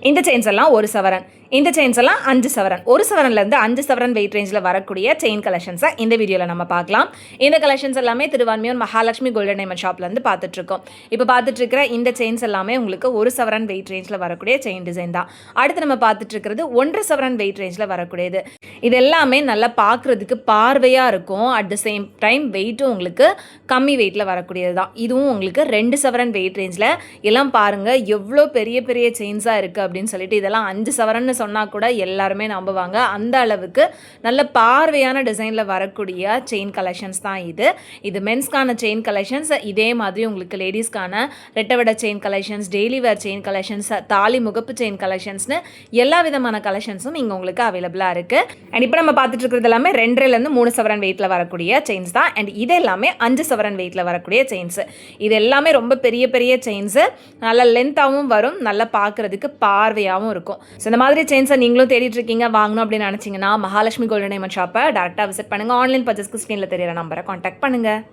இந்த செயின்ஸ் எல்லாம் 1 சவரன், இந்த செயின்ஸ் எல்லாம் 5 சவரன். 1 சவரன்லேருந்து 5 சவரன் வெயிட் ரேஞ்சில் வரக்கூடிய செயின் கலெக்ஷன்ஸை இந்த வீடியோவில் நம்ம பார்க்கலாம். இந்த கலெக்ஷன்ஸ் எல்லாமே திருவான்மியூர் மகாலட்சுமி கோல்டன் டைமண்ட் ஷாப்லேருந்து பார்த்துட்ருக்கோம். இப்போ பார்த்துட்ருக்கிற இந்த செயின்ஸ் எல்லாமே உங்களுக்கு 1 சவரன் வெயிட் ரேஞ்சில் வரக்கூடிய செயின் டிசைன் தான். அடுத்து நம்ம பார்த்துட்ருக்கிறது 1.5 சவரன் வெயிட் ரேஞ்சில் வரக்கூடியது. இது எல்லாமே நல்லா பார்க்குறதுக்கு பார்வையாக இருக்கும். அட் த சேம் டைம் வெயிட்டும் உங்களுக்கு கம்மி வெயிட்டில் வரக்கூடியது தான். இதுவும் உங்களுக்கு 2 சவரன் வெயிட் ரேஞ்சில். எல்லாம் பாருங்கள் எவ்வளோ பெரிய பெரிய செயின்ஸாக இருக்குது அப்படின்னு சொல்லிட்டு. இதெல்லாம் 5 சவரன்னு சொன்னால் கூட எல்லாருமே நம்புவாங்க. அந்த அளவுக்கு நல்ல பார்வையான டிசைனில் வரக்கூடிய செயின் கலெக்ஷன்ஸ் தான் இது. இது மென்ஸ்க்கான செயின் கலெக்ஷன்ஸ். இதே மாதிரி உங்களுக்கு லேடிஸ்க்கான ரெட்டவடை chain collections, daily wear chain collections, தாலி முகப்பு செயின் கலெக்ஷன்ஸ்னு எல்லா விதமான கலெக்ஷன்ஸும் இங்கே உங்களுக்கு அவைலபிளாக இருக்குது. அண்ட் இப்போ நம்ம பார்த்துட்டு இருக்கிறது எல்லாமே 2.5 3 சவரன் வெயிட்டில் வரக்கூடிய செயின்ஸ் தான். அண்ட் இது எல்லாமே 5 சவரன் வெயிட்டில் வரக்கூடிய செயின்ஸ். இது எல்லாமே ரொம்ப பெரிய பெரிய செயின்ஸு. நல்ல லென்த்தாகவும் வரும், நல்லா பார்க்குறதுக்கு பார்வையாகவும் இருக்கும். ஸோ இந்த மாதிரி செயின்ஸை நீங்களும் தேடிட்டு இருக்கீங்க, வாங்கணும் அப்படின்னு நினச்சிங்கன்னா மகாலட்சுமி கோல்டன் டைமண்ட் ஷாப்பை டேரெக்டாக விசிட் பண்ணுங்கள். ஆன்லைன் பர்ச்சேஸ்க்கு ஸ்க்ரீனில் தெரியிற நம்பரை காண்டாக்ட் பண்ணுங்கள்.